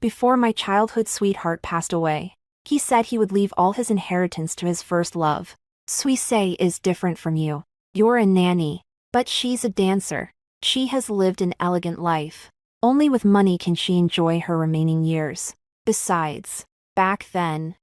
before my childhood sweetheart passed away. He said he would leave all his inheritance to his first love. Suisse is different from you. You're a nanny, but she's a dancer. She has lived an elegant life. Only with money can she enjoy her remaining years. Besides, back then,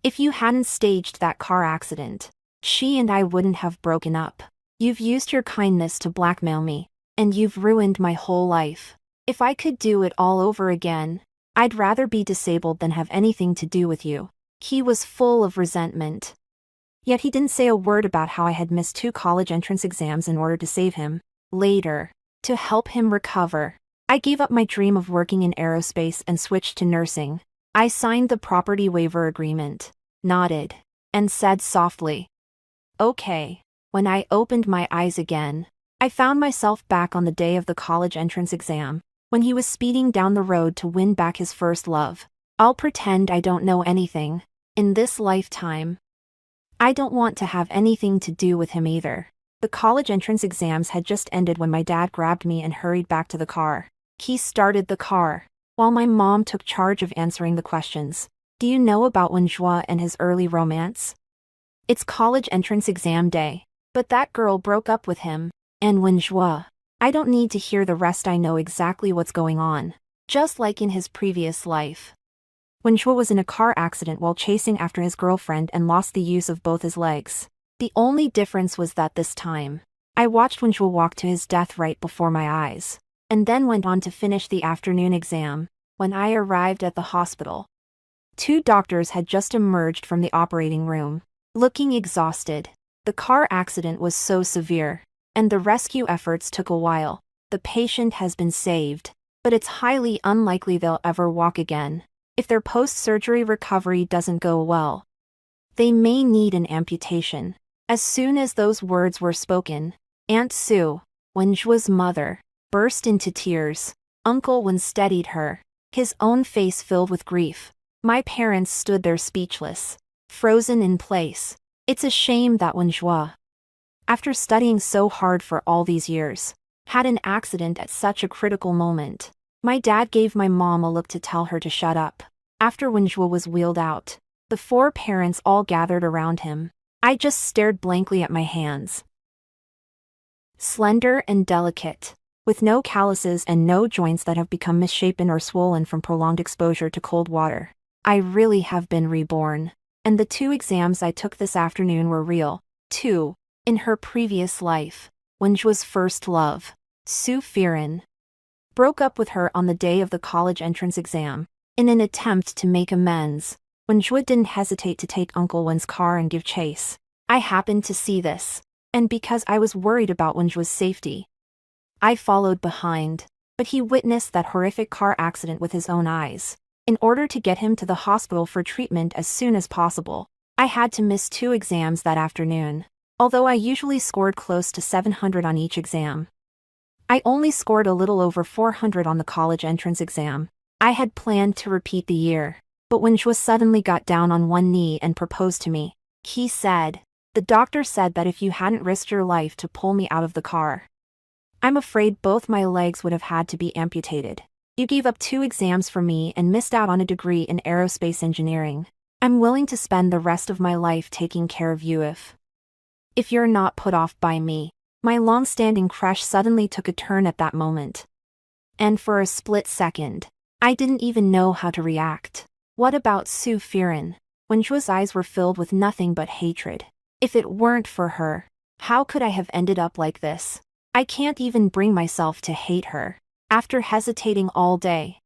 if you hadn't staged that car accident, she and I wouldn't have broken up. You've used your kindness to blackmail me, and you've ruined my whole life. If I could do it all over again, I'd rather be disabled than have anything to do with you. He was full of resentment. Yet he didn't say a word about how I had missed 2 college entrance exams in order to save him. Later, to help him recover, I gave up my dream of working in aerospace and switched to nursing. I signed the property waiver agreement, nodded, and said softly, "Okay." When I opened my eyes again, I found myself back on the day of the college entrance exam, when he was speeding down the road to win back his first love. I'll pretend I don't know anything. In this lifetime, I don't want to have anything to do with him either. The college entrance exams had just ended when my dad grabbed me and hurried back to the car. He started the car, while my mom took charge of answering the questions. Do you know about Wenjua and his early romance? It's college entrance exam day. But that girl broke up with him, and Wenjua. I don't need to hear the rest, I know exactly what's going on. Just like in his previous life. Wenjua was in a car accident while chasing after his girlfriend and lost the use of both his legs. The only difference was that this time, I watched Wenjua walk to his death right before my eyes, and then went on to finish the afternoon exam. When I arrived at the hospital, 2 doctors had just emerged from the operating room, looking exhausted. The car accident was so severe, and the rescue efforts took a while. The patient has been saved, but it's highly unlikely they'll ever walk again. If their post-surgery recovery doesn't go well, they may need an amputation. As soon as those words were spoken, Aunt Sue, Wenjua's mother, burst into tears. Uncle Wen steadied her, his own face filled with grief. My parents stood there speechless, frozen in place. It's a shame that Wenjua, after studying so hard for all these years, had an accident at such a critical moment. My dad gave my mom a look to tell her to shut up. After Wenjua was wheeled out, the 4 parents all gathered around him. I just stared blankly at my hands. Slender and delicate, with no calluses and no joints that have become misshapen or swollen from prolonged exposure to cold water. I really have been reborn. And the 2 exams I took this afternoon were real, too. In her previous life, Wenjua's first love, Su Firen, broke up with her on the day of the college entrance exam. In an attempt to make amends, Wenjua didn't hesitate to take Uncle Wen's car and give chase. I happened to see this, and because I was worried about Wenjua's safety, I followed behind, but he witnessed that horrific car accident with his own eyes. In order to get him to the hospital for treatment as soon as possible, I had to miss 2 exams that afternoon. Although I usually scored close to 700 on each exam, I only scored a little over 400 on the college entrance exam. I had planned to repeat the year, but Wenjua suddenly got down on one knee and proposed to me. He said, "The doctor said that if you hadn't risked your life to pull me out of the car, I'm afraid both my legs would have had to be amputated. You gave up 2 exams for me and missed out on a degree in aerospace engineering. I'm willing to spend the rest of my life taking care of you if you're not put off by me." My long-standing crush suddenly took a turn at that moment. And for a split second, I didn't even know how to react. What about Su Firen? Wenjua's eyes were filled with nothing but hatred. If it weren't for her, how could I have ended up like this? I can't even bring myself to hate her. After hesitating all day,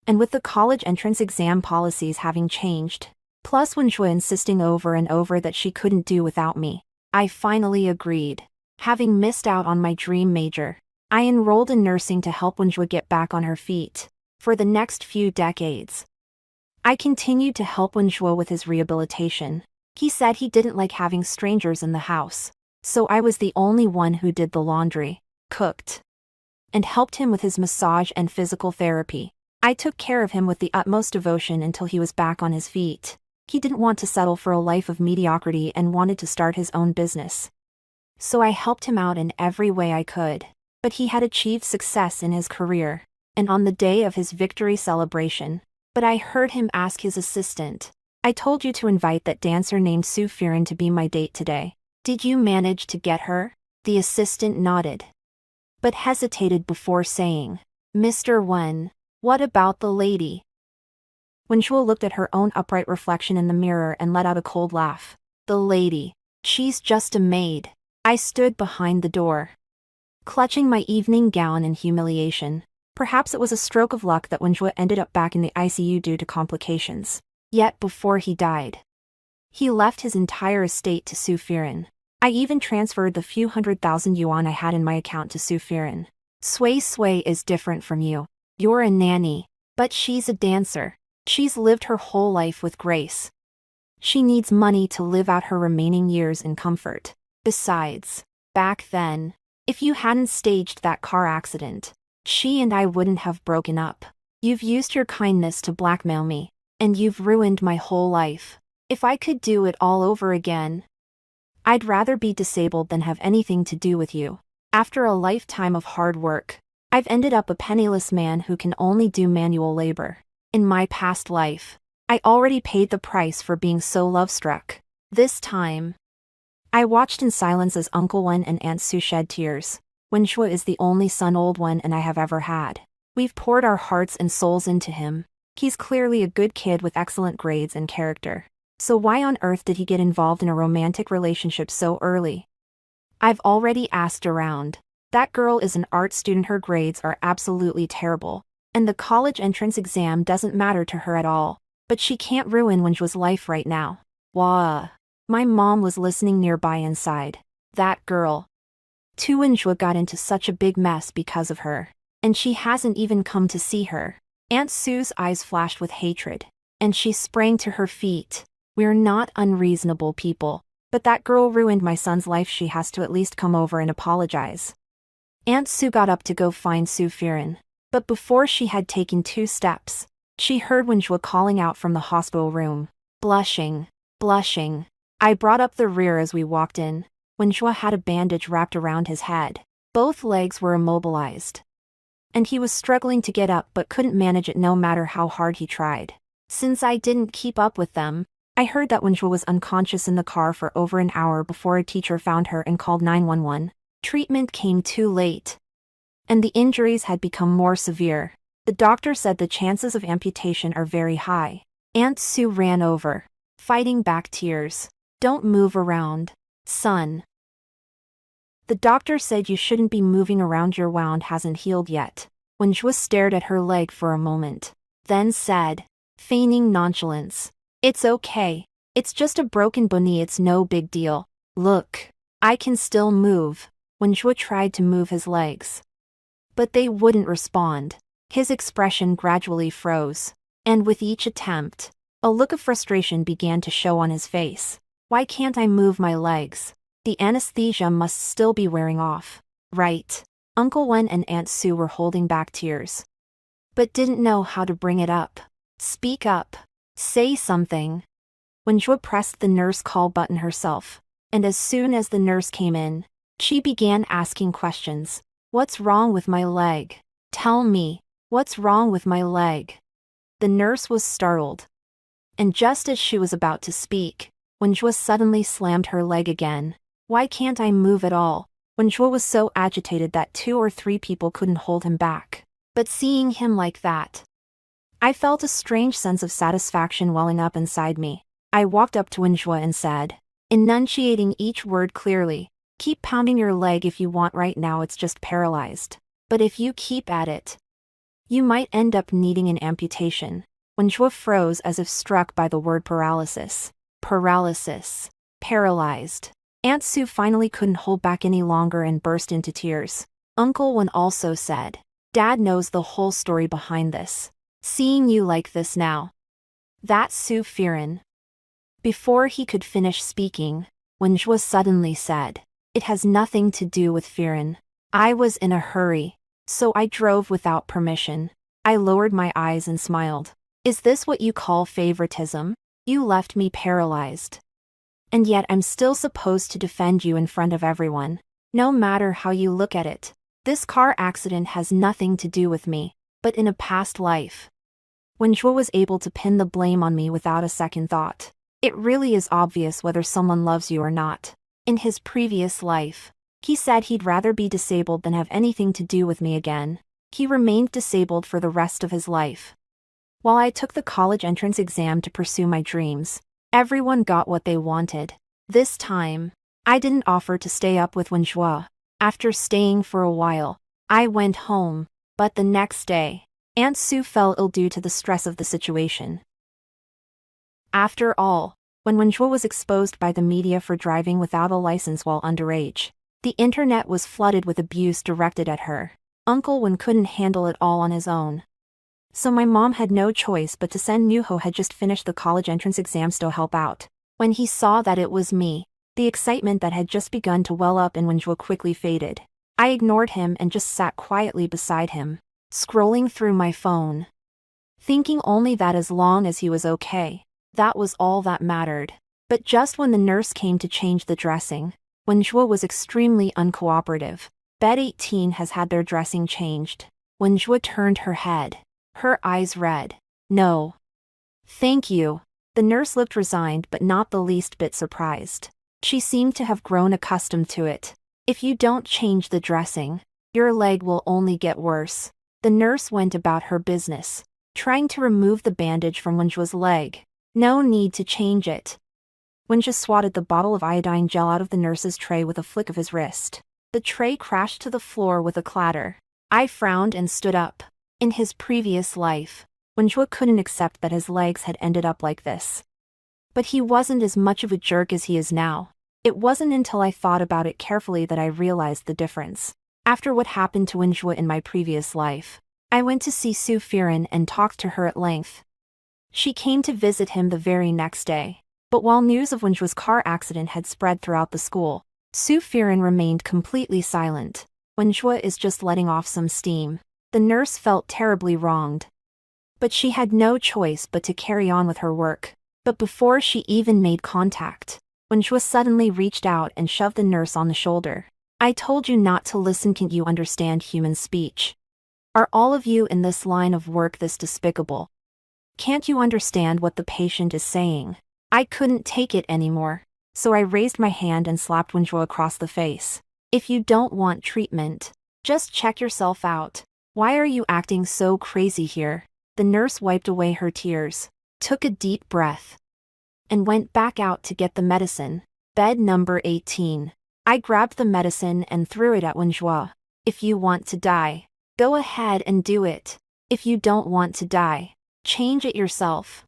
and with the college entrance exam policies having changed, plus Wenjua insisting over and over that she couldn't do without me, I finally agreed. Having missed out on my dream major, I enrolled in nursing to help Wenjua get back on her feet. For the next few decades, I continued to help Wenjua with his rehabilitation. He said he didn't like having strangers in the house, so I was the only one who did the laundry, cooked, and helped him with his massage and physical therapy. I took care of him with the utmost devotion until he was back on his feet. He didn't want to settle for a life of mediocrity and wanted to start his own business. So I helped him out in every way I could. But he had achieved success in his career, and on the day of his victory celebration. But I heard him ask his assistant, "I told you to invite that dancer named Sue Fearon to be my date today. Did you manage to get her?" The assistant nodded, but hesitated before saying, "Mr. Wen, what about the lady?" Wenjue looked at her own upright reflection in the mirror and let out a cold laugh. "The lady. She's just a maid." I stood behind the door, clutching my evening gown in humiliation. Perhaps it was a stroke of luck that Wenjue ended up back in the ICU due to complications. Yet before he died, he left his entire estate to Sue Fearon. I even transferred the few 100,000 yuan I had in my account to Sue Fearon. Sui is different from you. You're a nanny, but she's a dancer. She's lived her whole life with grace. She needs money to live out her remaining years in comfort. Besides, back then, if you hadn't staged that car accident, she and I wouldn't have broken up. You've used your kindness to blackmail me, and you've ruined my whole life. If I could do it all over again, I'd rather be disabled than have anything to do with you. After a lifetime of hard work, I've ended up a penniless man who can only do manual labor. In my past life, I already paid the price for being so love-struck. This time, I watched in silence as Uncle Wen and Aunt Sue shed tears. Wenjue is the only son Old Wen and I have ever had. We've poured our hearts and souls into him. He's clearly a good kid with excellent grades and character. So why on earth did he get involved in a romantic relationship so early? I've already asked around. That girl is an art student, her grades are absolutely terrible, and the college entrance exam doesn't matter to her at all. But she can't ruin Wenjue's life right now. Wah. My mom was listening nearby and sighed. That girl. Wenjue got into such a big mess because of her, and she hasn't even come to see her. Aunt Sue's eyes flashed with hatred, and she sprang to her feet. We're not unreasonable people, but that girl ruined my son's life. She has to at least come over and apologize. Aunt Sue got up to go find Sue Fearon, but before she had taken 2 steps, she heard Wenjue calling out from the hospital room. Blushing. I brought up the rear as we walked in. Wenjue had a bandage wrapped around his head. Both legs were immobilized, and he was struggling to get up but couldn't manage it no matter how hard he tried. Since I didn't keep up with them, I heard that Wenjue was unconscious in the car for over an hour before a teacher found her and called 911. Treatment came too late, and the injuries had become more severe. The doctor said the chances of amputation are very high. Aunt Sue ran over, fighting back tears. Don't move around, son. The doctor said you shouldn't be moving around, your wound hasn't healed yet. Wenjue stared at her leg for a moment, then said, feigning nonchalance, "It's okay. It's just a broken bone, it's no big deal. Look, I can still move." Wenjue tried to move his legs, but they wouldn't respond. His expression gradually froze, and with each attempt, a look of frustration began to show on his face. Why can't I move my legs? The anesthesia must still be wearing off, right? Uncle Wen and Aunt Sue were holding back tears, but didn't know how to bring it up. Speak up. Say something. Wenjue pressed the nurse call button herself, and as soon as the nurse came in, she began asking questions. What's wrong with my leg? Tell me, what's wrong with my leg? The nurse was startled, and just as she was about to speak, Wenjue suddenly slammed her leg again. Why can't I move at all? Wenjue was so agitated that 2 or 3 people couldn't hold him back. But seeing him like that, I felt a strange sense of satisfaction welling up inside me. I walked up to Wenjue and said, enunciating each word clearly, "Keep pounding your leg if you want, right now it's just paralyzed. But if you keep at it, you might end up needing an amputation." Wenjue froze as if struck by the word paralysis. Paralysis. Paralyzed. Aunt Sue finally couldn't hold back any longer and burst into tears. Uncle Wen also said, "Dad knows the whole story behind this. Seeing you like this now. That's Sue Fearon." Before he could finish speaking, Wenjue suddenly said, "It has nothing to do with Fearon. I was in a hurry, so I drove without permission." I lowered my eyes and smiled. "Is this what you call favoritism? You left me paralyzed, and yet I'm still supposed to defend you in front of everyone. No matter how you look at it, this car accident has nothing to do with me. but in a past life. Wenjue was able to pin the blame on me without a second thought. It really is obvious whether someone loves you or not. In his previous life, he said he'd rather be disabled than have anything to do with me again. He remained disabled for the rest of his life. While I took the college entrance exam to pursue my dreams, everyone got what they wanted. This time, I didn't offer to stay up with Wenjue. After staying for a while, I went home, but the next day, Aunt Sue fell ill due to the stress of the situation. After all, when Wenjue was exposed by the media for driving without a license while underage, the internet was flooded with abuse directed at her. Uncle Wen couldn't handle it all on his own. So my mom had no choice but to send Nuho had just finished the college entrance exams to help out. When he saw that it was me, the excitement that had just begun to well up in Wenjue quickly faded. I ignored him and just sat quietly beside him, scrolling through my phone, thinking only that as long as he was okay, that was all that mattered. But just when the nurse came to change the dressing, Wenjue was extremely uncooperative. Bed 18 has had their dressing changed. Wenjue turned her head, her eyes red. No. Thank you. The nurse looked resigned but not the least bit surprised. She seemed to have grown accustomed to it. If you don't change the dressing, your leg will only get worse. The nurse went about her business, trying to remove the bandage from Wenjue's leg. No need to change it. Wenjue swatted the bottle of iodine gel out of the nurse's tray with a flick of his wrist. The tray crashed to the floor with a clatter. I frowned and stood up. In his previous life, Wenjue couldn't accept that his legs had ended up like this. But he wasn't as much of a jerk as he is now. It wasn't until I thought about it carefully that I realized the difference. After what happened to Wenjue in my previous life, I went to see Su Firen and talked to her at length. She came to visit him the very next day. But while news of Wenjue's car accident had spread throughout the school, Su Firen remained completely silent. Wenjue is just letting off some steam. The nurse felt terribly wronged. But she had no choice but to carry on with her work. But before she even made contact, Wenjue suddenly reached out and shoved the nurse on the shoulder. I told you not to listen. Can't you understand human speech? Are all of you in this line of work this despicable? Can't you understand what the patient is saying? I couldn't take it anymore, so I raised my hand and slapped Wenjue across the face. If you don't want treatment, just check yourself out. Why are you acting so crazy here? The nurse wiped away her tears, took a deep breath, and went back out to get the medicine. Bed number 18. I grabbed the medicine and threw it at Wenjue. If you want to die, go ahead and do it. If you don't want to die, change it yourself.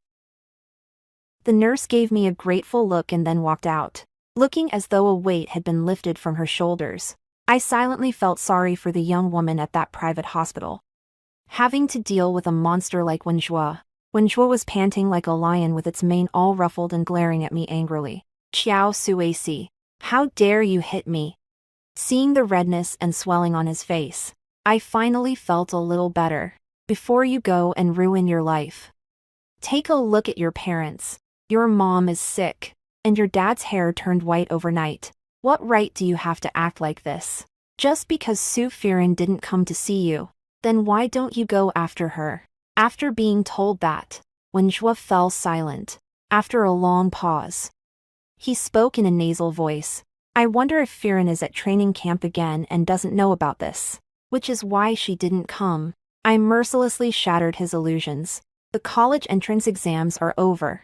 The nurse gave me a grateful look and then walked out, looking as though a weight had been lifted from her shoulders. I silently felt sorry for the young woman at that private hospital, having to deal with a monster like Wenjue. Wenjue was panting like a lion with its mane all ruffled and glaring at me angrily. Qiao Suasi, how dare you hit me? Seeing the redness and swelling on his face, I finally felt a little better. Before you go and ruin your life, take a look at your parents. Your mom is sick, and your dad's hair turned white overnight. What right do you have to act like this? Just because Su Firen didn't come to see you, then why don't you go after her? After being told that, Wenjue fell silent. After a long pause, he spoke in a nasal voice. I wonder if Firen is at training camp again and doesn't know about this, which is why she didn't come. I mercilessly shattered his illusions. The college entrance exams are over.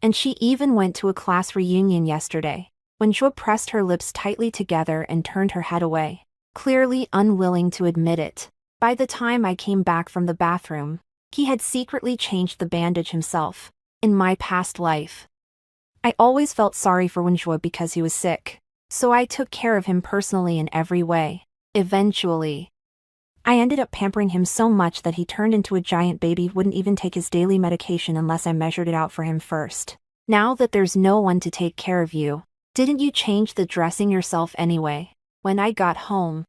And she even went to a class reunion yesterday. Wenjue pressed her lips tightly together and turned her head away, clearly unwilling to admit it. By the time I came back from the bathroom, he had secretly changed the bandage himself. In my past life, I always felt sorry for Wenjue because he was sick, so I took care of him personally in every way. Eventually, I ended up pampering him so much that he turned into a giant baby, wouldn't even take his daily medication unless I measured it out for him first. Now that there's no one to take care of you, didn't you change the dressing yourself anyway? When I got home,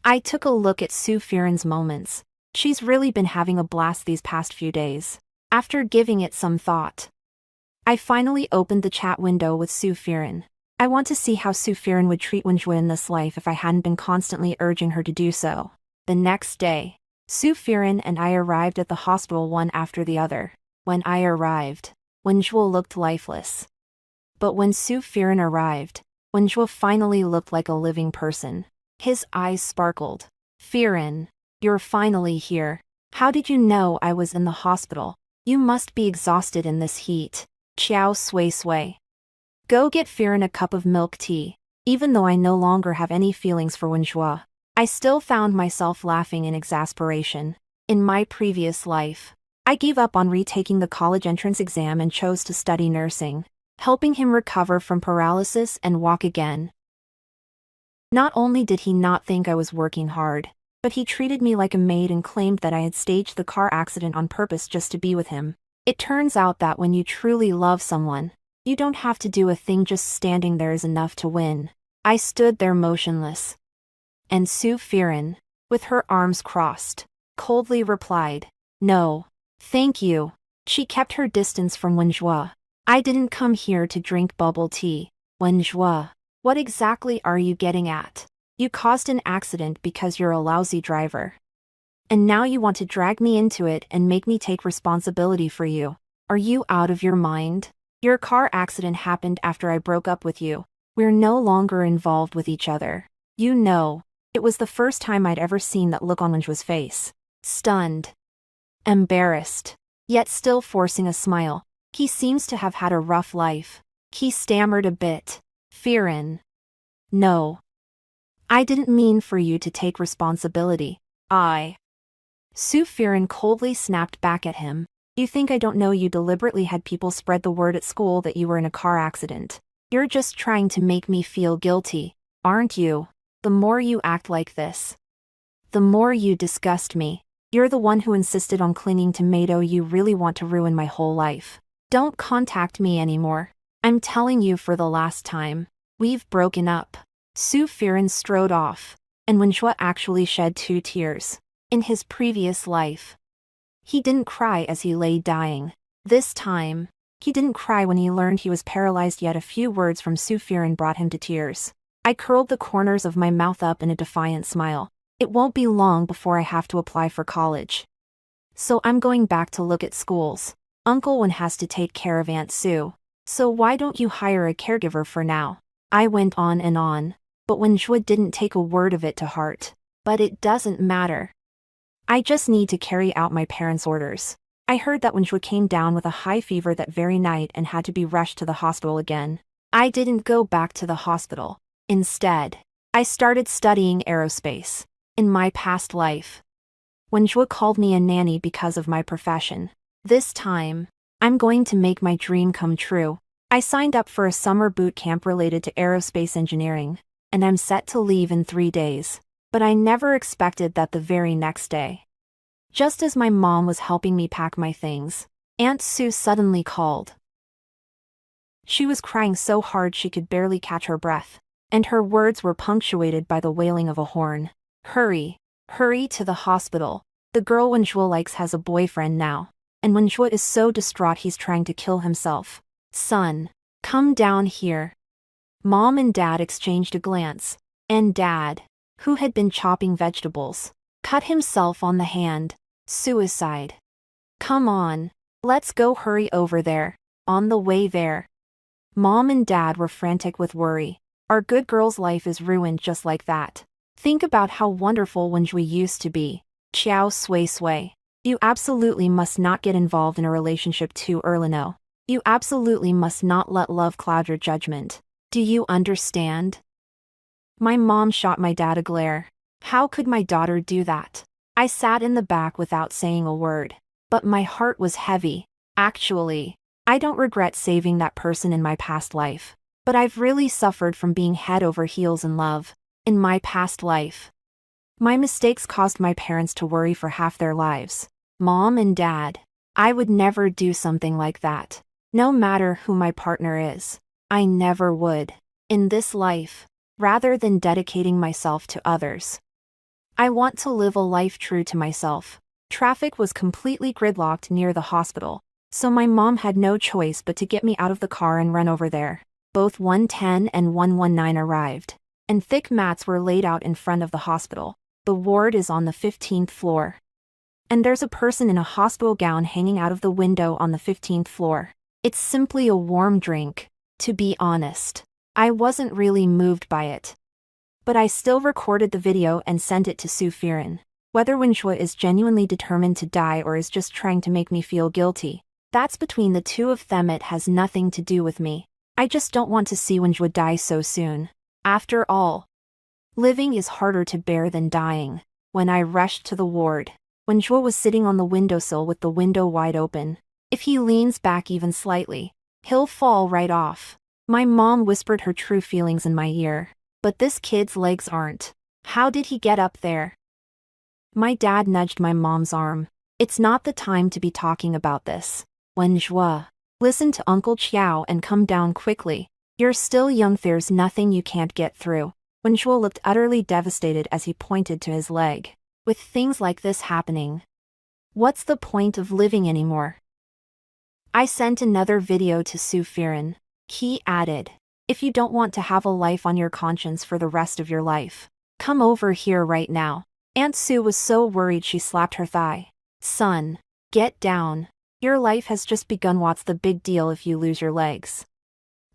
I took a look at Su Firen's moments. She's really been having a blast these past few days. After giving it some thought, I finally opened the chat window with Su Firen. I want to see how Su Firen would treat Wenjue in this life if I hadn't been constantly urging her to do so. The next day, Su Firen and I arrived at the hospital one after the other. When I arrived, Wenjue looked lifeless. But when Su Firen arrived, Wenjue finally looked like a living person. His eyes sparkled. Firen, you're finally here. How did you know I was in the hospital? You must be exhausted in this heat. Qiao Sui. Go get Firen a cup of milk tea. Even though I no longer have any feelings for Wenjue, I still found myself laughing in exasperation. In my previous life, I gave up on retaking the college entrance exam and chose to study nursing, helping him recover from paralysis and walk again. Not only did he not think I was working hard, but he treated me like a maid and claimed that I had staged the car accident on purpose just to be with him. It turns out that when you truly love someone, you don't have to do a thing, just standing there is enough to win. I stood there motionless. And Su Firen, with her arms crossed, coldly replied, "No, thank you." She kept her distance from Wenjue. I didn't come here to drink bubble tea. Wenjue, what exactly are you getting at? You caused an accident because you're a lousy driver. And now you want to drag me into it and make me take responsibility for you. Are you out of your mind? Your car accident happened after I broke up with you. We're no longer involved with each other. You know, it was the first time I'd ever seen that look on Wenjue's face. Stunned. Embarrassed. Yet still forcing a smile. He seems to have had a rough life. He stammered a bit. Firen. No. I didn't mean for you to take responsibility. Su Firen coldly snapped back at him. You think I don't know you deliberately had people spread the word at school that you were in a car accident? You're just trying to make me feel guilty, aren't you? The more you act like this, the more you disgust me. You're the one who insisted on clinging to Mado. You really want to ruin my whole life. Don't contact me anymore. I'm telling you for the last time. We've broken up. Su Firen strode off, and Wenjue actually shed 2 tears. In his previous life, he didn't cry as he lay dying. This time, he didn't cry when he learned he was paralyzed, yet a few words from Su Firen brought him to tears. I curled the corners of my mouth up in a defiant smile. It won't be long before I have to apply for college. So I'm going back to look at schools. Uncle Wen has to take care of Aunt Sue. So why don't you hire a caregiver for now? I went on, but Wenjue didn't take a word of it to heart. But it doesn't matter. I just need to carry out my parents' orders. I heard that Wenjue came down with a high fever that very night and had to be rushed to the hospital again. I didn't go back to the hospital. Instead, I started studying aerospace. In my past life, Wenjue called me a nanny because of my profession. This time, I'm going to make my dream come true. I signed up for a summer boot camp related to aerospace engineering, and I'm set to leave in 3 days. But I never expected that the very next day, just as my mom was helping me pack my things, Aunt Sue suddenly called. She was crying so hard she could barely catch her breath, and her words were punctuated by the wailing of a horn. Hurry to the hospital. The girl Wenjue likes has a boyfriend now, and Wenjue is so distraught he's trying to kill himself. Son, come down here. Mom and Dad exchanged a glance, and Dad, who had been chopping vegetables, cut himself on the hand. Suicide. Come on, let's go, hurry over there. On the way there. Mom and Dad were frantic with worry. Our good girl's life is ruined just like that. Think about how wonderful Wenjue used to be. Qiao Sui. You absolutely must not get involved in a relationship too early. No. You absolutely must not let love cloud your judgment. Do you understand? My mom shot my dad a glare. How could my daughter do that? I sat in the back without saying a word. But my heart was heavy. Actually, I don't regret saving that person in my past life. But I've really suffered from being head over heels in love. In my past life, my mistakes caused my parents to worry for half their lives. Mom and Dad, I would never do something like that. No matter who my partner is, I never would. In this life, rather than dedicating myself to others, I want to live a life true to myself. Traffic was completely gridlocked near the hospital, so my mom had no choice but to get me out of the car and run over there. Both 110 and 119 arrived, and thick mats were laid out in front of the hospital. The ward is on the 15th floor. And there's a person in a hospital gown hanging out of the window on the 15th floor. It's simply a warm drink. To be honest, I wasn't really moved by it. But I still recorded the video and sent it to Su Firan. Whether Wenjue is genuinely determined to die or is just trying to make me feel guilty, that's between the two of them. It has nothing to do with me. I just don't want to see Wenjue die so soon. After all, living is harder to bear than dying. When I rushed to the ward, Wenjue was sitting on the windowsill with the window wide open. If he leans back even slightly, he'll fall right off. My mom whispered her true feelings in my ear. But this kid's legs aren't. How did he get up there? My dad nudged my mom's arm. It's not the time to be talking about this. Wenjue, listen to Uncle Chiao and come down quickly. You're still young, there's nothing you can't get through. Wenjue looked utterly devastated as he pointed to his leg. With things like this happening, what's the point of living anymore? I sent another video to Su Firan. He added, if you don't want to have a life on your conscience for the rest of your life, come over here right now. Aunt Su was so worried she slapped her thigh. Son, get down. Your life has just begun. What's the big deal if you lose your legs?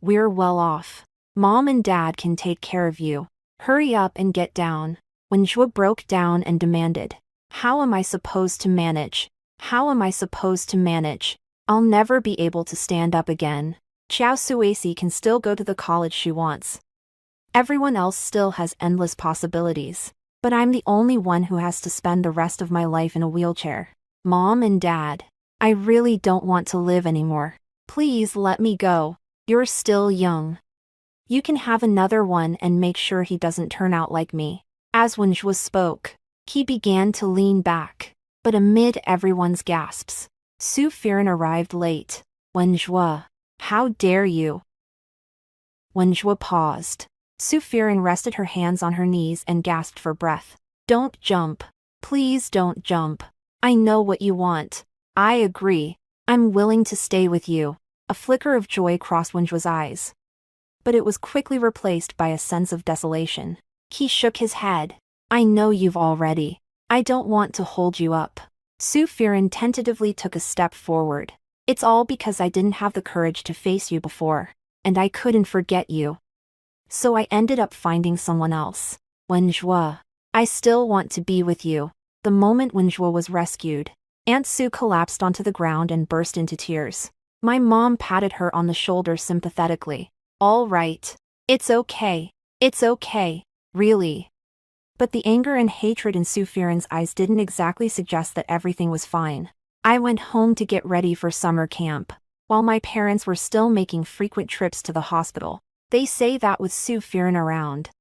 We're well off. Mom and Dad can take care of you. Hurry up and get down. Wenjue broke down and demanded, how am I supposed to manage? How am I supposed to manage? I'll never be able to stand up again. Chiao Suesi can still go to the college she wants. Everyone else still has endless possibilities. But I'm the only one who has to spend the rest of my life in a wheelchair. Mom and Dad, I really don't want to live anymore. Please let me go. You're still young. You can have another one and make sure he doesn't turn out like me. As Wenjue spoke, he began to lean back. But amid everyone's gasps, Su Firan arrived late. Wenjue, how dare you? Wenjue paused. Su Firan rested her hands on her knees and gasped for breath. Don't jump. Please don't jump. I know what you want. I agree. I'm willing to stay with you. A flicker of joy crossed Wenjue's eyes. But it was quickly replaced by a sense of desolation. He shook his head. I know you've already. I don't want to hold you up. Su Firan tentatively took a step forward. It's all because I didn't have the courage to face you before, and I couldn't forget you. So I ended up finding someone else. Wenjue, I still want to be with you. The moment Wenjue was rescued, Aunt Su collapsed onto the ground and burst into tears. My mom patted her on the shoulder sympathetically. All right. It's okay. It's okay. Really. But the anger and hatred in Su Firan's eyes didn't exactly suggest that everything was fine. I went home to get ready for summer camp, while my parents were still making frequent trips to the hospital. They say that with Su Firan around,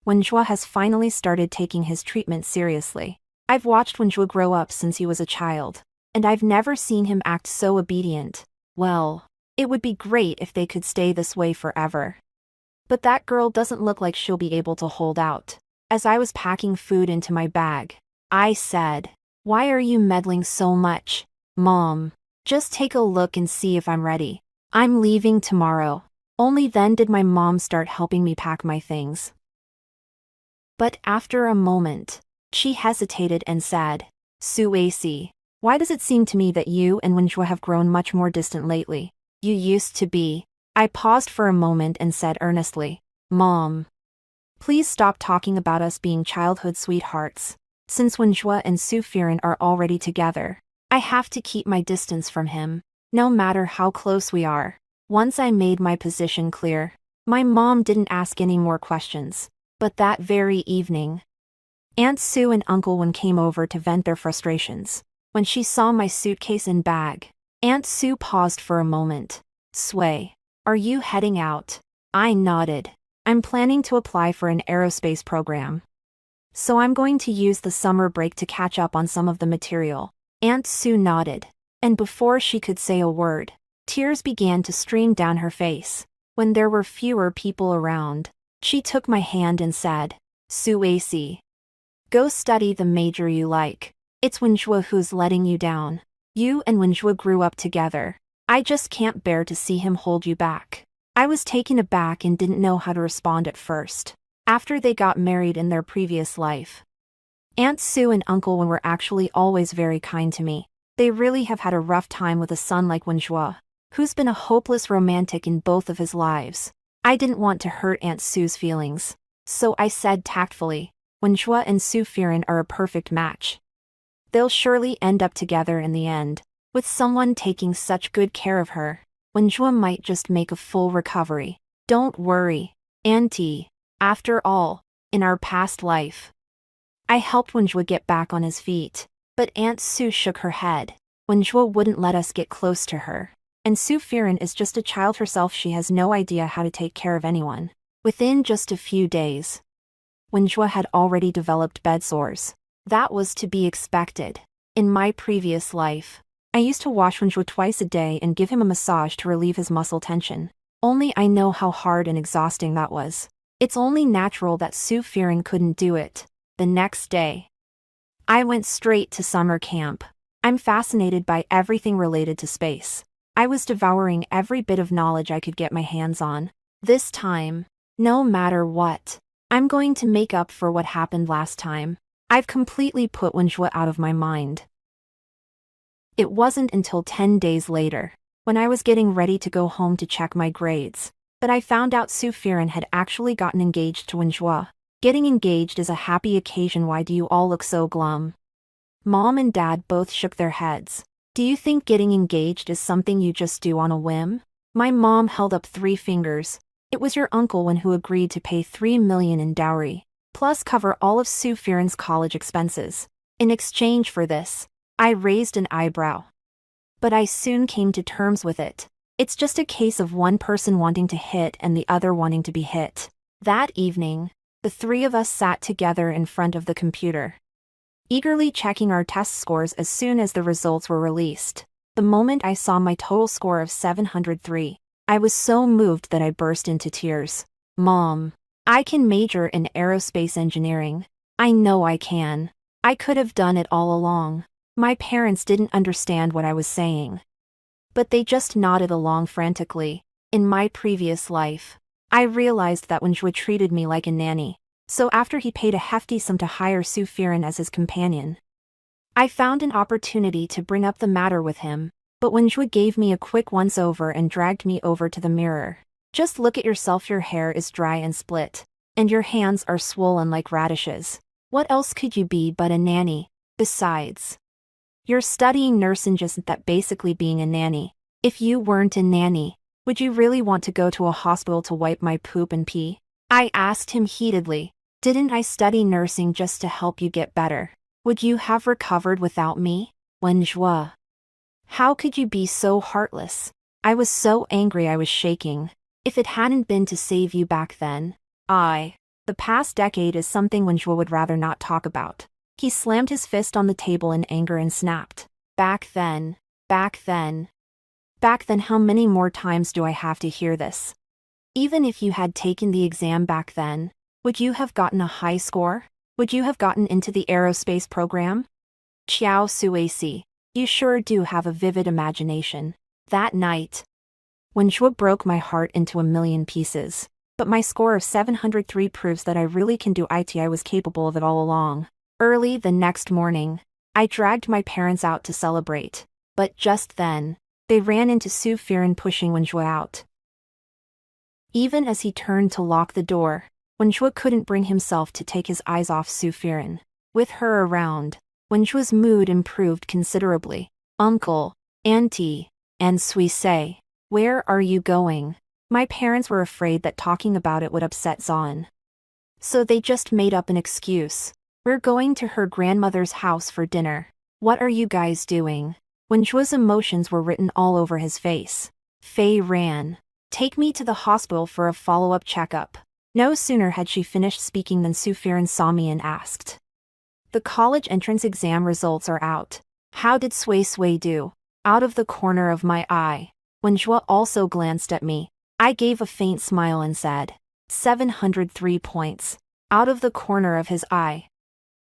Wenjue has finally started taking his treatment seriously. I've watched Wenjue grow up since he was a child, and I've never seen him act so obedient. Well, it would be great if they could stay this way forever. But that girl doesn't look like she'll be able to hold out. As I was packing food into my bag, I said, why are you meddling so much, Mom? Just take a look and see if I'm ready. I'm leaving tomorrow. Only then did my mom start helping me pack my things. But after a moment, she hesitated and said, Suesi, why does it seem to me that you and Wenjue have grown much more distant lately? You used to be. I paused for a moment and said earnestly, Mom, please stop talking about us being childhood sweethearts. Since Wenjue and Su Firan are already together, I have to keep my distance from him, no matter how close we are. Once I made my position clear, my mom didn't ask any more questions. But that very evening, Aunt Su and Uncle Wen came over to vent their frustrations. When she saw my suitcase and bag, Aunt Su paused for a moment. Sway, are you heading out? I nodded. I'm planning to apply for an aerospace program. So I'm going to use the summer break to catch up on some of the material. Aunt Su nodded. And before she could say a word, tears began to stream down her face. When there were fewer people around, she took my hand and said, Suesi, go study the major you like. It's Wenjue who's letting you down. You and Wenjue grew up together. I just can't bear to see him hold you back. I was taken aback and didn't know how to respond at first. After they got married in their previous life, Aunt Sue and Uncle Wen were actually always very kind to me. They really have had a rough time with a son like Wenjue, who's been a hopeless romantic in both of his lives. I didn't want to hurt Aunt Sue's feelings, so I said tactfully, Wenjue and Su Firen are a perfect match. They'll surely end up together in the end, with someone taking such good care of her. Wenjue might just make a full recovery. Don't worry, Auntie. After all, in our past life, I helped Wenjue get back on his feet. But Aunt Sue shook her head. Wenjue wouldn't let us get close to her. And Su Firen is just a child herself, she has no idea how to take care of anyone. Within just a few days, Wenjue had already developed bed sores. That was to be expected. In my previous life, I used to wash Wenjue twice a day and give him a massage to relieve his muscle tension. Only I know how hard and exhausting that was. It's only natural that Su Firen couldn't do it. The next day, I went straight to summer camp. I'm fascinated by everything related to space. I was devouring every bit of knowledge I could get my hands on. This time, no matter what, I'm going to make up for what happened last time. I've completely put Wenjue out of my mind. It wasn't until 10 days later, when I was getting ready to go home to check my grades, that I found out Su Firen had actually gotten engaged to Wenjue. Getting engaged is a happy occasion. Why do you all look so glum? Mom and Dad both shook their heads. Do you think getting engaged is something you just do on a whim? My mom held up 3 fingers. It was your Uncle Wen who agreed to pay $3 million in dowry, plus cover all of Su Firen's college expenses. In exchange for this, I raised an eyebrow. But I soon came to terms with it. It's just a case of one person wanting to hit and the other wanting to be hit. That evening, the 3 of us sat together in front of the computer, eagerly checking our test scores as soon as the results were released. The moment I saw my total score of 703, I was so moved that I burst into tears. Mom, I can major in aerospace engineering. I know I can. I could have done it all along. My parents didn't understand what I was saying, but they just nodded along frantically. In my previous life, I realized that Wenjue treated me like a nanny, so after he paid a hefty sum to hire Su Firen as his companion, I found an opportunity to bring up the matter with him, but Wenjue gave me a quick once-over and dragged me over to the mirror. Just look at yourself, your hair is dry and split, and your hands are swollen like radishes. What else could you be but a nanny? Besides, you're studying nursing, isn't that basically being a nanny? If you weren't a nanny, would you really want to go to a hospital to wipe my poop and pee? I asked him heatedly. Didn't I study nursing just to help you get better? Would you have recovered without me? Wenjue, how could you be so heartless? I was so angry I was shaking. If it hadn't been to save you back then, the past decade is something Wenjue would rather not talk about. He slammed his fist on the table in anger and snapped. Back then, how many more times do I have to hear this? Even if you had taken the exam back then, would you have gotten a high score? Would you have gotten into the aerospace program? Xiao Suisi, you sure do have a vivid imagination. That night, Wenjue broke my heart into a million pieces, but my score of 703 proves that I really can do it. I was capable of it all along. Early the next morning, I dragged my parents out to celebrate, but just then, they ran into Su Firen pushing Wenjue out. Even as he turned to lock the door, Wenjue couldn't bring himself to take his eyes off Su Firen. With her around, Wenjue's mood improved considerably. Uncle, Auntie, and Suisse, where are you going? My parents were afraid that talking about it would upset Zan, so they just made up an excuse. We're going to her grandmother's house for dinner. What are you guys doing? Wenjue's emotions were written all over his face. Faye ran. Take me to the hospital for a follow-up checkup. No sooner had she finished speaking than Su Firen saw me and asked. The college entrance exam results are out. How did Sui Sui do? Out of the corner of my eye, Wenjue also glanced at me. I gave a faint smile and said, 703 points. Out of the corner of his eye.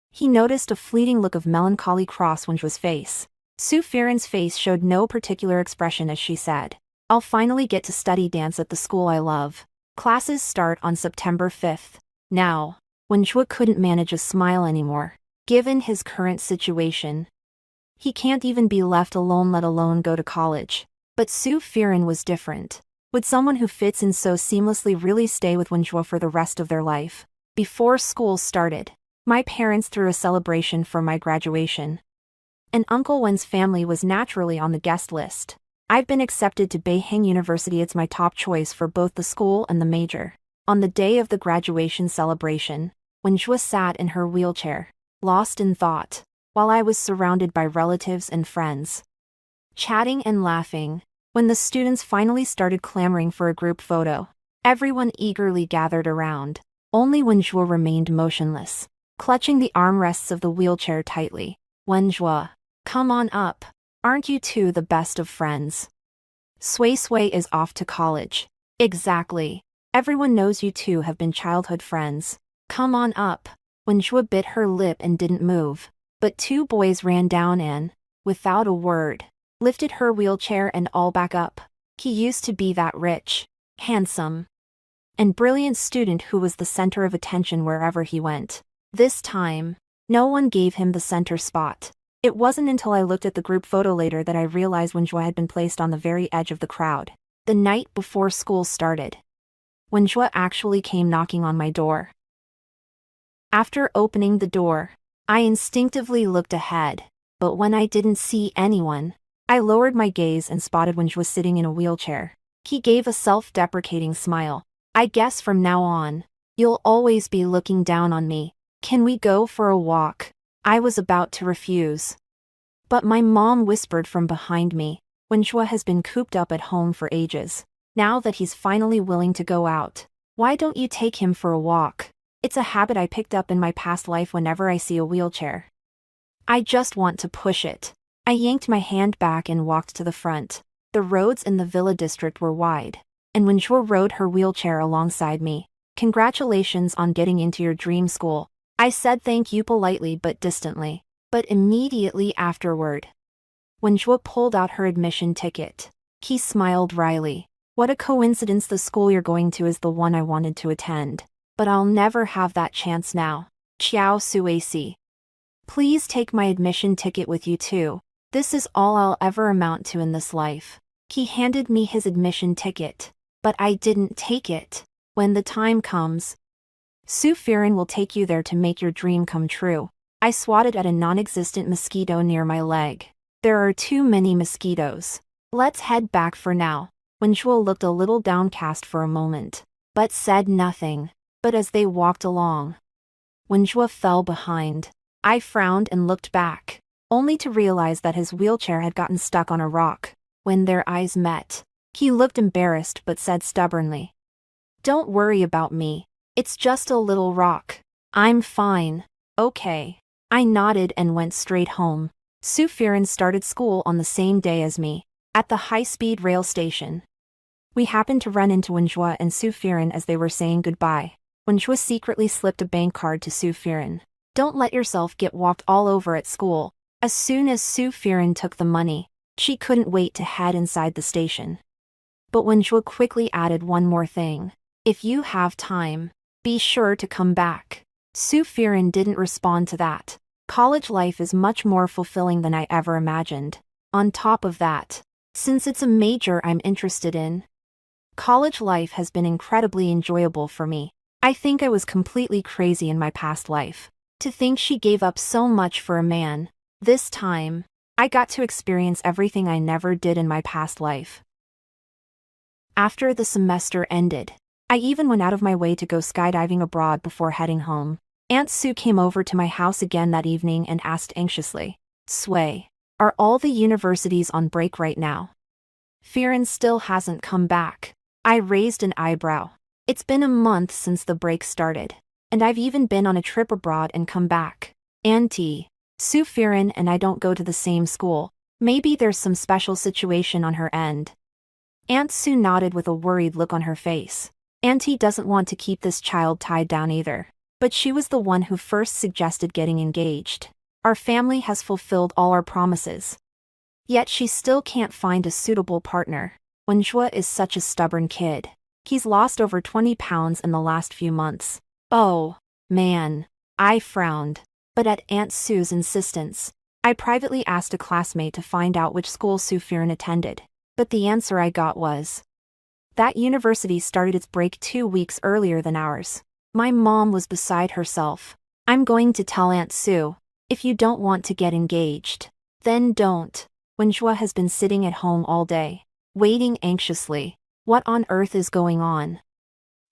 He noticed a fleeting look of melancholy cross Wenjue's face. Su Firen's face showed no particular expression as she said, I'll finally get to study dance at the school I love. Classes start on September 5th. Now, Wenjue couldn't manage a smile anymore. given his current situation. He can't even be left alone, let alone go to college. But Su Firan was different. Would someone who fits in so seamlessly really stay with Wenjue for the rest of their life? Before school started, my parents threw a celebration for my graduation. And Uncle Wen's family was naturally on the guest list. I've been accepted to Beihang University. It's my top choice for both the school and the major. On the day of the graduation celebration, Wenjue sat in her wheelchair, lost in thought, while I was surrounded by relatives and friends, chatting and laughing. When the students finally started clamoring for a group photo, everyone eagerly gathered around. Only Wenjue remained motionless, clutching the armrests of the wheelchair tightly. Wenjue, come on up. Aren't you two the best of friends? Sui Sui is off to college. Exactly. Everyone knows you two have been childhood friends. Come on up. Wenjue bit her lip and didn't move. But two boys ran down and, without a word, lifted her wheelchair and all back up. He used to be that rich, handsome, and brilliant student who was the center of attention wherever he went. This time, no one gave him the center spot. It wasn't until I looked at the group photo later that I realized Wenjue had been placed on the very edge of the crowd. The night before school started, Wenjue actually came knocking on my door. After opening the door, I instinctively looked ahead, but when I didn't see anyone, I lowered my gaze and spotted Wenjue sitting in a wheelchair. He gave a self-deprecating smile. I guess from now on, you'll always be looking down on me. Can we go for a walk? I was about to refuse, but my mom whispered from behind me, Wenjue has been cooped up at home for ages. Now that he's finally willing to go out, why don't you take him for a walk? It's a habit I picked up in my past life whenever I see a wheelchair. I just want to push it. I yanked my hand back and walked to the front. The roads in the Villa district were wide, and Wenjue rode her wheelchair alongside me. Congratulations on getting into your dream school. I said thank you politely but distantly. But immediately afterward, Wenjue pulled out her admission ticket. He smiled wryly. What a coincidence, the school you're going to is the one I wanted to attend. But I'll never have that chance now. Qiao Suisi. Please take my admission ticket with you too. This is all I'll ever amount to in this life. He handed me his admission ticket, but I didn't take it. When the time comes, Su Firan will take you there to make your dream come true. I swatted at a non-existent mosquito near my leg. There are too many mosquitoes. Let's head back for now. Wenjue looked a little downcast for a moment, but said nothing. But as they walked along, Wenjue fell behind. I frowned and looked back, only to realize that his wheelchair had gotten stuck on a rock. When their eyes met, he looked embarrassed but said stubbornly, "Don't worry about me. It's just a little rock. I'm fine." Okay. I nodded and went straight home. Su Firan started school on the same day as me, at the high-speed rail station. We happened to run into Wenjue and Su Firan as they were saying goodbye. Wenjue secretly slipped a bank card to Su Firan. Don't let yourself get walked all over at school. As soon as Su Firan took the money, she couldn't wait to head inside the station. But Wenjue quickly added one more thing. If you have time, be sure to come back. Su Firan didn't respond to that. College life is much more fulfilling than I ever imagined. On top of that, since it's a major I'm interested in, college life has been incredibly enjoyable for me. I think I was completely crazy in my past life. To think she gave up so much for a man. This time, I got to experience everything I never did in my past life. After the semester ended, I even went out of my way to go skydiving abroad before heading home. Aunt Sue came over to my house again that evening and asked anxiously, "Sway, are all the universities on break right now?" Firan still hasn't come back. I raised an eyebrow. It's been a month since the break started, and I've even been on a trip abroad and come back. Auntie, Su Firan and I don't go to the same school. Maybe there's some special situation on her end. Aunt Sue nodded with a worried look on her face. Auntie doesn't want to keep this child tied down either. But she was the one who first suggested getting engaged. Our family has fulfilled all our promises. Yet she still can't find a suitable partner. Wenjue is such a stubborn kid. He's lost over 20 pounds in the last few months. Oh, man. I frowned. But at Aunt Sue's insistence, I privately asked a classmate to find out which school Sue Fearon attended, but the answer I got was that university started its break 2 weeks earlier than ours. My mom was beside herself. "I'm going to tell Aunt Sue. If you don't want to get engaged, then don't." Wenjua has been sitting at home all day, waiting anxiously. What on earth is going on?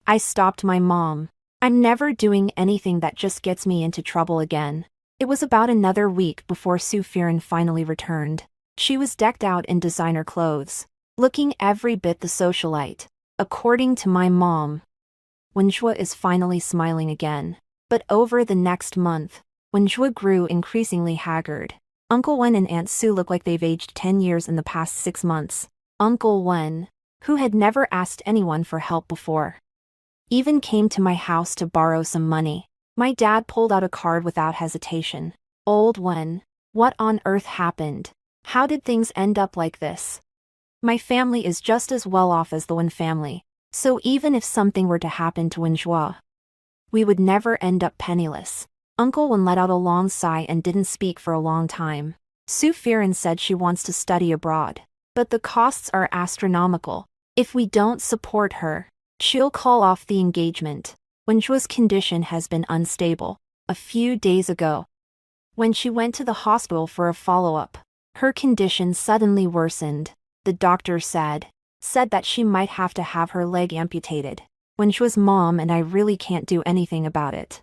I stopped my mom. "I'm never doing anything that just gets me into trouble again." It was about another week before Sue Fearon finally returned. She was decked out in designer clothes, looking every bit the socialite, according to my mom. Wenjua is finally smiling again. But over the next month, Wenjua grew increasingly haggard. Uncle Wen and Aunt Sue look like they've aged 10 years in the past 6 months. Uncle Wen, who had never asked anyone for help before, even came to my house to borrow some money. My dad pulled out a card without hesitation. "Old Wen, what on earth happened? How did things end up like this?" My family is just as well off as the Wen family, so even if something were to happen to Wenjua, we would never end up penniless. Uncle Wen let out a long sigh and didn't speak for a long time. Sue Fearon said she wants to study abroad, but the costs are astronomical. If we don't support her, she'll call off the engagement. Wenjua's condition has been unstable. A few days ago, when she went to the hospital for a follow-up, her condition suddenly worsened. The doctor said that she might have to have her leg amputated. Wenjua's mom and I really can't do anything about it.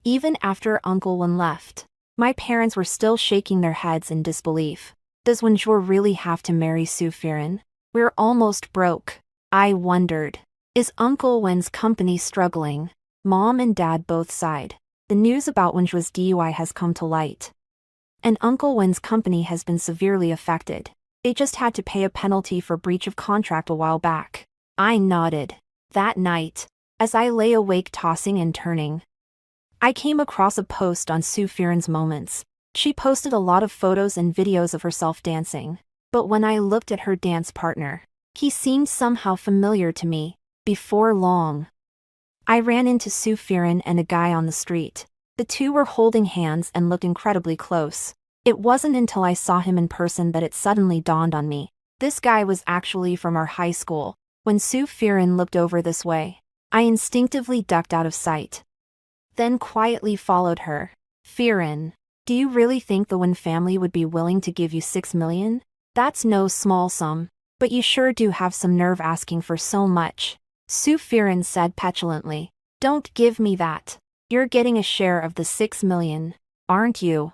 Even after Uncle Wen left, my parents were still shaking their heads in disbelief. Does Wenjua really have to marry Sue Fearon? We're almost broke. I wondered, is Uncle Wen's company struggling? Mom and Dad both sighed. The news about Wenjua's DUI has come to light, and Uncle Wen's company has been severely affected. They just had to pay a penalty for breach of contract a while back. I nodded. That night, as I lay awake tossing and turning, I came across a post on Sue Fearon's Moments. She posted a lot of photos and videos of herself dancing, but when I looked at her dance partner, he seemed somehow familiar to me. Before long, I ran into Sue Fearon and a guy on the street. The two were holding hands and looked incredibly close. It wasn't until I saw him in person that it suddenly dawned on me. This guy was actually from our high school. When Sue Fearon looked over this way, I instinctively ducked out of sight, then quietly followed her. "Fearon, do you really think the Wen family would be willing to give you 6 million? That's no small sum, but you sure do have some nerve asking for so much." Sue Fearon said petulantly. "Don't give me that. You're getting a share of the 6 million, aren't you?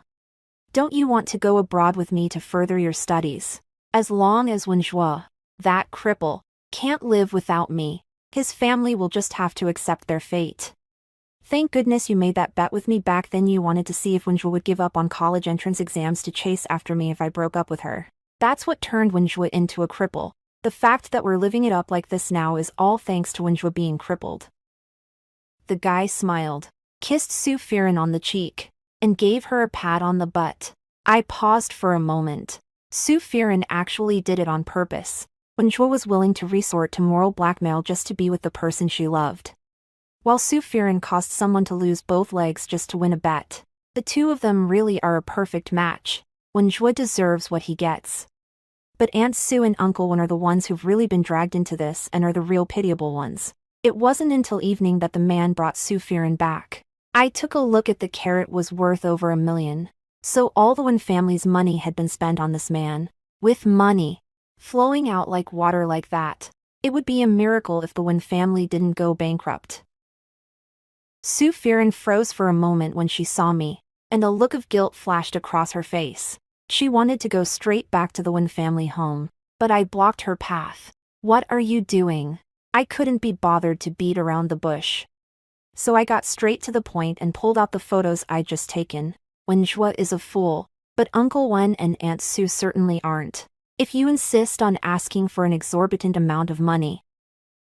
Don't you want to go abroad with me to further your studies? As long as Wenjua, that cripple, can't live without me, his family will just have to accept their fate. Thank goodness you made that bet with me back then. You wanted to see if Wenjua would give up on college entrance exams to chase after me if I broke up with her. That's what turned Wenjua into a cripple. The fact that we're living it up like this now is all thanks to Wenjua being crippled." The guy smiled, kissed Sue Fearon on the cheek, and gave her a pat on the butt. I paused for a moment. Sue Fearon actually did it on purpose. Wenjua was willing to resort to moral blackmail just to be with the person she loved, while Sue Fearon caused someone to lose both legs just to win a bet. The two of them really are a perfect match. Wenjua deserves what he gets. But Aunt Sue and Uncle Wen are the ones who've really been dragged into this and are the real pitiable ones. It wasn't until evening that the man brought Sue Fearon back. I took a look at the carrot was worth over $1 million. So all the Wen family's money had been spent on this man. With money flowing out like water like that, it would be a miracle if the Wen family didn't go bankrupt. Sue Fearon froze for a moment when she saw me, and a look of guilt flashed across her face. She wanted to go straight back to the Wen family home, but I blocked her path. "What are you doing?" I couldn't be bothered to beat around the bush, so I got straight to the point and pulled out the photos I'd just taken. Wenjua is a fool, but Uncle Wen and Aunt Sue certainly aren't. If you insist on asking for an exorbitant amount of money,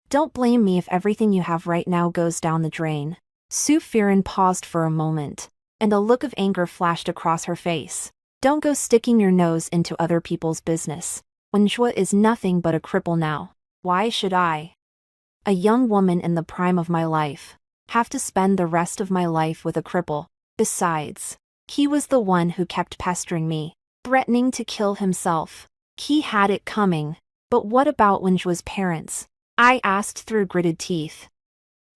don't blame me if everything you have right now goes down the drain. Sue Fearon paused for a moment, and a look of anger flashed across her face. "Don't go sticking your nose into other people's business. Wenjua is nothing but a cripple now. Why should I, a young woman in the prime of my life, have to spend the rest of my life with a cripple?" Besides, he was the one who kept pestering me, threatening to kill himself. He had it coming. But what about Wenjua's parents? I asked through gritted teeth.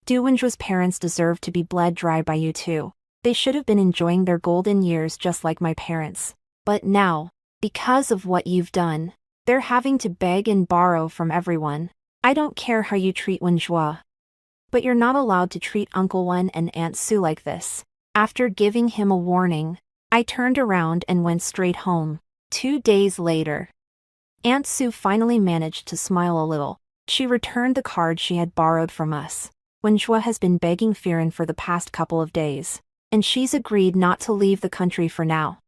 Do Wenjua's parents deserve to be bled dry by you too? They should have been enjoying their golden years just like my parents. But now, because of what you've done, they're having to beg and borrow from everyone. I don't care how you treat Wenjua, but you're not allowed to treat Uncle Wen and Aunt Sue like this. After giving him a warning, I turned around and went straight home. 2 days later, Aunt Sue finally managed to smile a little. She returned the card she had borrowed from us. Wenjua has been begging Firen for the past couple of days, and she's agreed not to leave the country for now.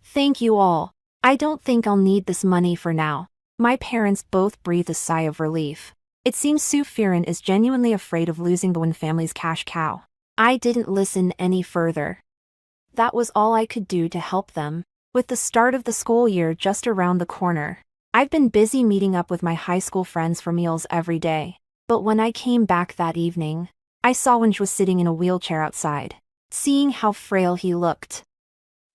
Thank you all. I don't think I'll need this money for now. My parents both breathed a sigh of relief. It seems Su Firen is genuinely afraid of losing the Wen family's cash cow. I didn't listen any further. That was all I could do to help them. With the start of the school year just around the corner, I've been busy meeting up with my high school friends for meals every day. But when I came back that evening, I saw Wenjua sitting in a wheelchair outside. Seeing how frail he looked,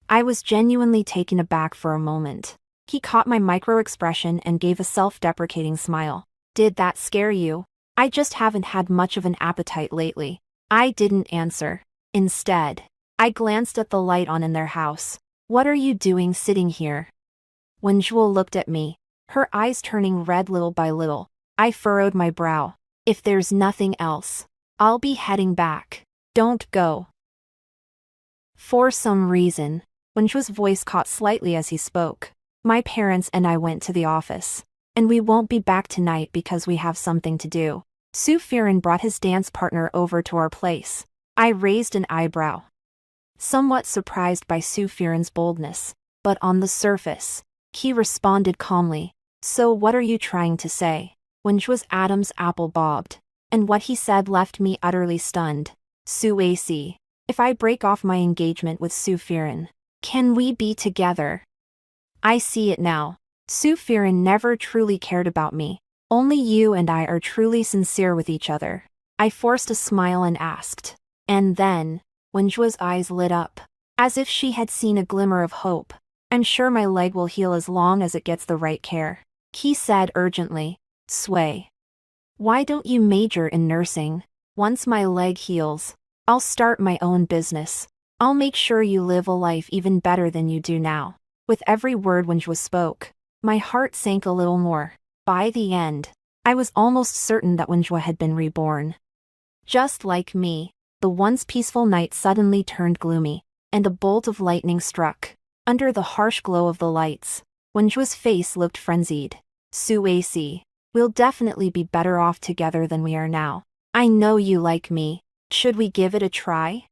I was genuinely taken aback for a moment. He caught my micro-expression and gave a self-deprecating smile. Did that scare you? I just haven't had much of an appetite lately. I didn't answer. Instead, I glanced at the light on in their house. What are you doing sitting here? Wenjua looked at me, her eyes turning red little by little. I furrowed my brow. If there's nothing else, I'll be heading back. Don't go. For some reason, Wenjua's voice caught slightly as he spoke. My parents and I went to the office, and we won't be back tonight because we have something to do. Su Firen brought his dance partner over to our place. I raised an eyebrow, somewhat surprised by Su Firen's boldness, but on the surface, he responded calmly. So what are you trying to say? Wenjua's Adam's apple bobbed, and what he said left me utterly stunned. Su AC, if I break off my engagement with Su Firen, can we be together? I see it now. Su Firen never truly cared about me. Only you and I are truly sincere with each other. I forced a smile and asked. And then, Wenjua's eyes lit up, as if she had seen a glimmer of hope. I'm sure my leg will heal as long as it gets the right care. He said urgently. Sway. Why don't you major in nursing? Once my leg heals, I'll start my own business. I'll make sure you live a life even better than you do now. With every word Wenjua spoke, my heart sank a little more. By the end, I was almost certain that Wenjua had been reborn. Just like me, the once peaceful night suddenly turned gloomy, and a bolt of lightning struck. Under the harsh glow of the lights, Wenjua's face looked frenzied. Su AC. We'll definitely be better off together than we are now. I know you like me. Should we give it a try?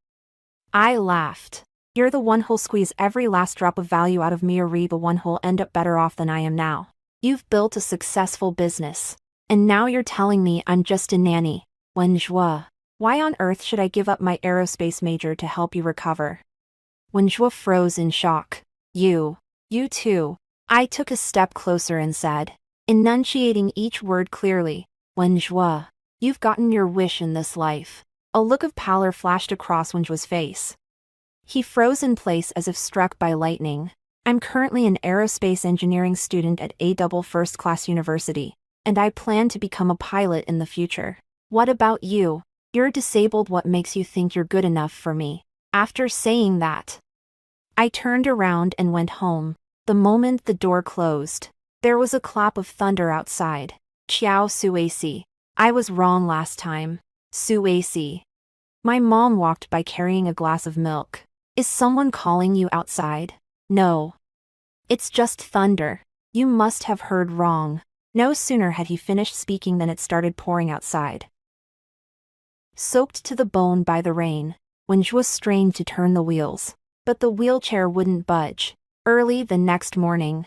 I laughed. You're the one who'll squeeze every last drop of value out of me, or the one who'll end up better off than I am now. You've built a successful business, and now you're telling me I'm just a nanny. Wenjua, why on earth should I give up my aerospace major to help you recover? Wenjua froze in shock. You too. I took a step closer and said, enunciating each word clearly, Wenjua, you've gotten your wish in this life. A look of pallor flashed across Wenjua's face. He froze in place as if struck by lightning. I'm currently an aerospace engineering student at A first-class university, and I plan to become a pilot in the future. What about you? You're disabled. What makes you think you're good enough for me? After saying that, I turned around and went home. The moment the door closed, there was a clap of thunder outside. Ciao Suacy. I was wrong last time. Suacy. My mom walked by carrying a glass of milk. Is someone calling you outside? No. It's just thunder. You must have heard wrong. No sooner had he finished speaking than it started pouring outside. Soaked to the bone by the rain, Wenjua strained to turn the wheels, but the wheelchair wouldn't budge. Early the next morning,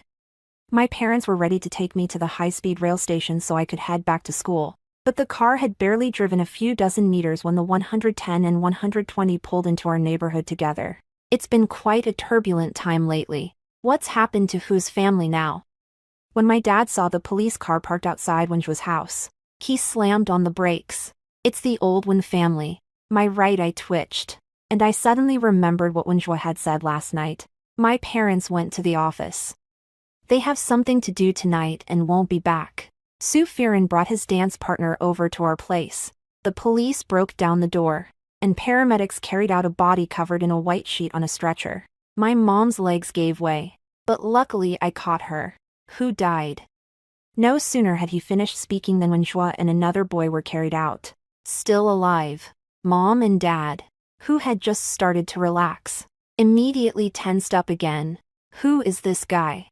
my parents were ready to take me to the high-speed rail station so I could head back to school, but the car had barely driven a few dozen meters when the 110 and 120 pulled into our neighborhood together. It's been quite a turbulent time lately. What's happened to whose family now? When my dad saw the police car parked outside Wenjua's house, he slammed on the brakes. It's the old Wen family. My right eye twitched, And I suddenly remembered what Wenjue had said last night. My parents went to the office. They have something to do tonight and won't be back. Su Firen brought his dance partner over to our place. The police broke down the door, and paramedics carried out a body covered in a white sheet on a stretcher. My mom's legs gave way, but luckily I caught her. Who died? No sooner had he finished speaking than Wenjue and another boy were carried out. Still alive. Mom and Dad, who had just started to relax, immediately tensed up again. Who is this guy?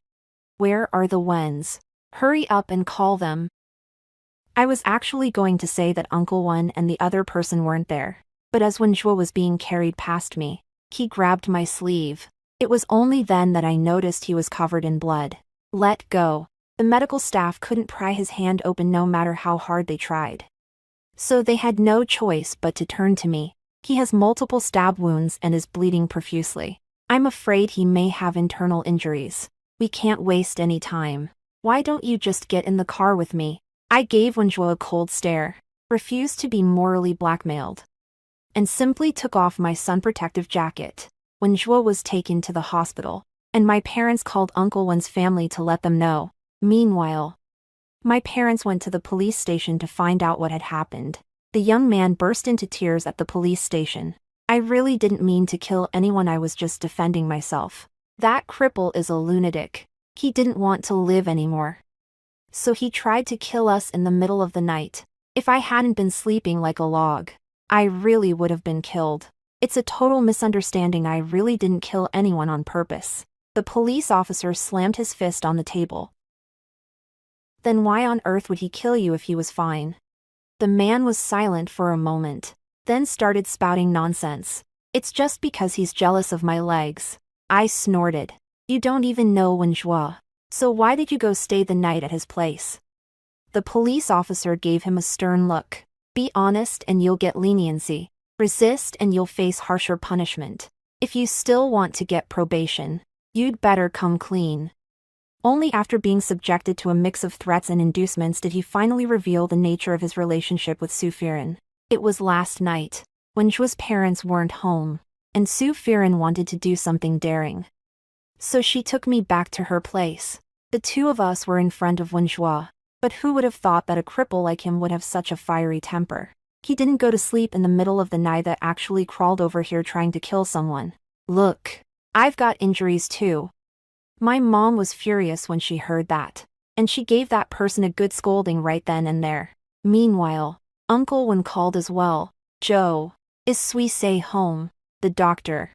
Where are the Wens? Hurry up and call them. I was actually going to say that Uncle Wen and the other person weren't there, but as Wenjue was being carried past me, he grabbed my sleeve. It was only then that I noticed he was covered in blood. Let go. The medical staff couldn't pry his hand open no matter how hard they tried. So they had no choice but to turn to me. He has multiple stab wounds and is bleeding profusely. I'm afraid he may have internal injuries. We can't waste any time. Why don't you just get in the car with me? I gave Wenjue a cold stare, refused to be morally blackmailed, and simply took off my sun protective jacket. Wenjue was taken to the hospital, and my parents called Uncle Wen's family to let them know. Meanwhile, my parents went to the police station to find out what had happened. The young man burst into tears at the police station. I really didn't mean to kill anyone, I was just defending myself. That cripple is a lunatic. He didn't want to live anymore. So he tried to kill us in the middle of the night. If I hadn't been sleeping like a log, I really would have been killed. It's a total misunderstanding. I really didn't kill anyone on purpose. The police officer slammed his fist on the table. Then why on earth would he kill you if he was fine? The man was silent for a moment, then started spouting nonsense. It's just because he's jealous of my legs. I snorted. You don't even know Wenjue. So why did you go stay the night at his place? The police officer gave him a stern look. Be honest and you'll get leniency. Resist and you'll face harsher punishment. If you still want to get probation, you'd better come clean. Only after being subjected to a mix of threats and inducements did he finally reveal the nature of his relationship with Su Firen. It was last night. Wenjue's parents weren't home, and Su Firen wanted to do something daring. So she took me back to her place. The two of us were in front of Wenjue, but who would have thought that a cripple like him would have such a fiery temper? He didn't go to sleep in the middle of the night, that actually crawled over here trying to kill someone. Look, I've got injuries too. My mom was furious when she heard that, and she gave that person a good scolding right then and there. Meanwhile, Uncle Wen called as well. Joe, is Suisei home? The doctor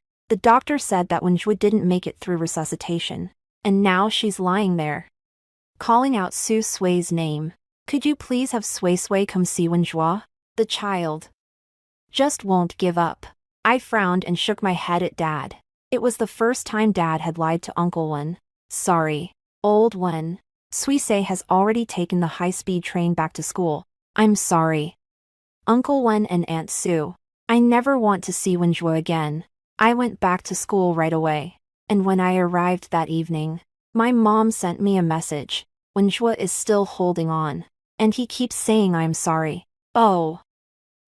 said that Wenjue didn't make it through resuscitation, and now she's lying there. Calling out Su Sui's name. Could you please have Sui come see Wenjue? The child just won't give up. I frowned and shook my head at Dad. It was the first time Dad had lied to Uncle Wen. Sorry, old Wen. Suisei has already taken the high-speed train back to school. I'm sorry. Uncle Wen and Aunt Su. I never want to see Wenjue again. I went back to school right away, and when I arrived that evening, my mom sent me a message. Wenjue is still holding on, and he keeps saying I'm sorry. Oh,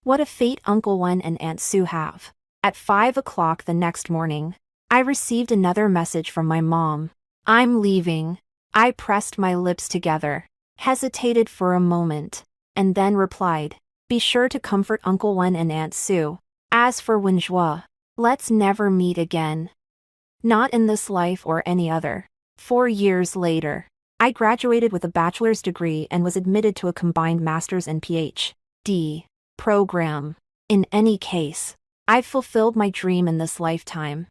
what a fate Uncle Wen and Aunt Su have. At 5 o'clock the next morning, I received another message from my mom. I'm leaving. I pressed my lips together, hesitated for a moment, and then replied, be sure to comfort Uncle Wen and Aunt Su. As for Wenjue, let's never meet again. Not in this life or any other. 4 years later, I graduated with a bachelor's degree and was admitted to a combined master's and PhD program. In any case, I've fulfilled my dream in this lifetime.